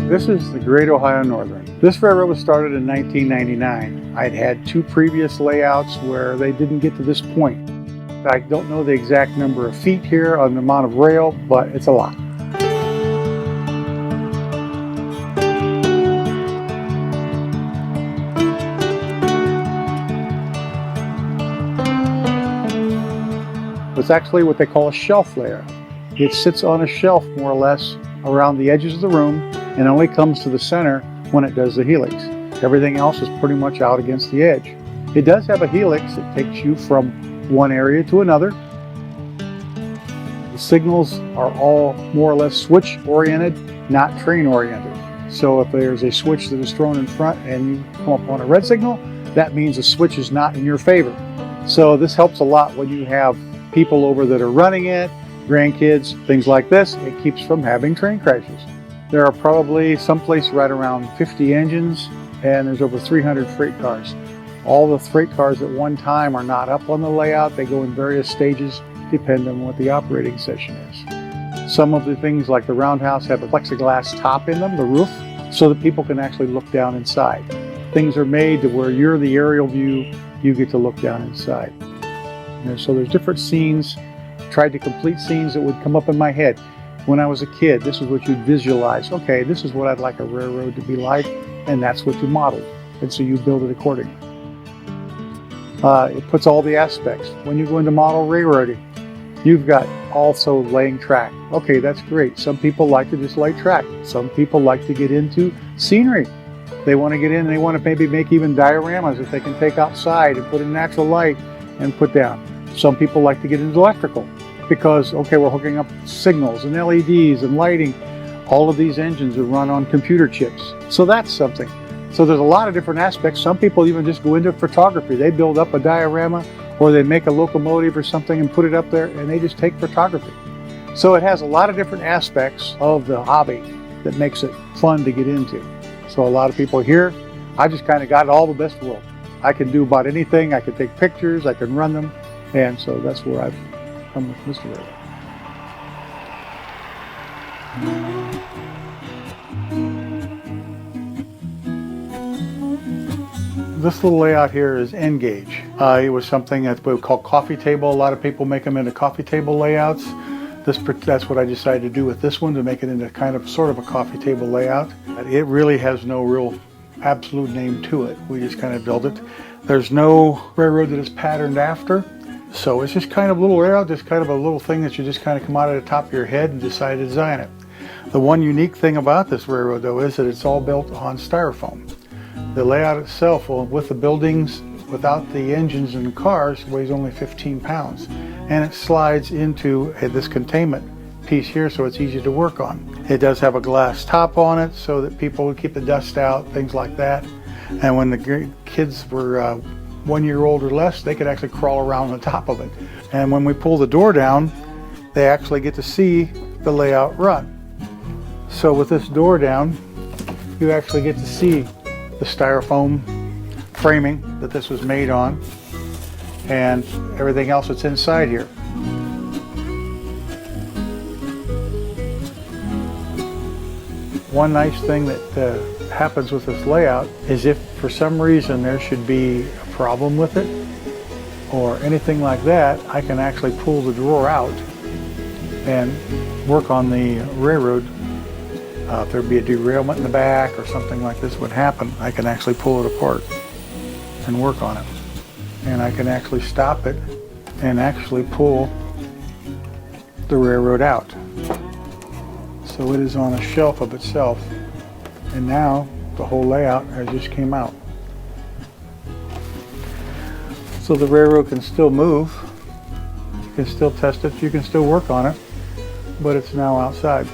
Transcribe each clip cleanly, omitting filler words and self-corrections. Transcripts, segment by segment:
This is the Great Ohio Northern. This railroad was started in 1999. I'd had two previous layouts where they didn't get to this point. I don't know the exact number of feet here on the amount of rail, but it's a lot. It's actually what they call a shelf layout. It sits on a shelf more or less around the edges of the room and only comes to the center when it does the helix. Everything else is pretty much out against the edge. It does have a helix that takes you from one area to another. The signals are all more or less switch oriented, not train oriented. So if there's a switch that is thrown in front and you come up on a red signal, that means the switch is not in your favor. So this helps a lot when you have people over that are running it, grandkids, things like this. It keeps from having train crashes. There are probably someplace right around 50 engines, and there's over 300 freight cars. All the freight cars at one time are not up on the layout. They go in various stages, depending on what the operating session is. Some of the things like the roundhouse have a plexiglass top in them, the roof, so that people can actually look down inside. Things are made to where you're the aerial view, you get to look down inside. So there's different scenes, tried to complete scenes that would come up in my head. When I was a kid, this is what you'd visualize. Okay, this is what I'd like a railroad to be like, and that's what you modeled. And so you build it accordingly. It puts all the aspects. When you go into model railroading, you've got also laying track. Okay, that's great. Some people like to just lay track. Some people like to get into scenery. They want to get in and they want to maybe make even dioramas that they can take outside and put in natural light and put down. Some people like to get into electrical because, okay, we're hooking up signals and LEDs and lighting. All of these engines are run on computer chips. So that's something. So there's a lot of different aspects. Some people even just go into photography. They build up a diorama or they make a locomotive or something and put it up there and they just take photography. So it has a lot of different aspects of the hobby that makes it fun to get into. So a lot of people here, I just kind of got all the best world. I can do about anything. I can take pictures, I can run them. And so that's where I've come with Mr. Railroad. This little layout here is N gauge. It was something that we would call coffee table. A lot of people make them into coffee table layouts. That's what I decided to do with this one, to make it into kind of sort of a coffee table layout. It really has no real absolute name to it. We just kind of built it. There's no railroad that is patterned after. So it's just kind of a little layout, just kind of a little thing that you just kind of come out of the top of your head and decide to design it. The one unique thing about this railroad though is that it's all built on styrofoam. The layout itself, with the buildings, without the engines and the cars, weighs only 15 pounds. And it slides into this containment piece here so it's easy to work on. It does have a glass top on it so that people would keep the dust out, things like that. And when the kids were 1 year old or less, they could actually crawl around on top of it. And when we pull the door down, they actually get to see the layout run. So with this door down, you actually get to see the styrofoam framing that this was made on and everything else that's inside here. One nice thing that happens with this layout is if for some reason there should be a problem with it or anything like that, I can actually pull the drawer out and work on the railroad. If there'd be a derailment in the back or something like this would happen, I can actually pull it apart and work on it. And I can actually stop it and actually pull the railroad out. So it is on a shelf of itself. And now the whole layout has just came out. So the railroad can still move, you can still test it, you can still work on it, but it's now outside.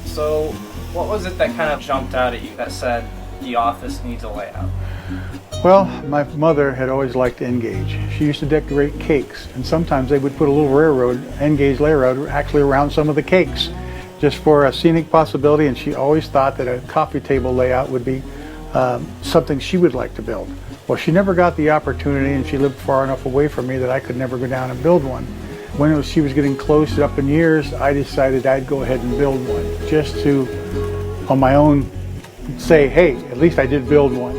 So what was it that kind of jumped out at you that said the office needs a layout? Well, my mother had always liked N gauge. She used to decorate cakes, and sometimes they would put a little railroad, N gauge railroad, actually around some of the cakes, just for a scenic possibility, and she always thought that a coffee table layout would be something she would like to build. Well, she never got the opportunity, and she lived far enough away from me that I could never go down and build one. when she was getting close up in years, I decided I'd go ahead and build one, just to, on my own, say, hey, at least I did build one.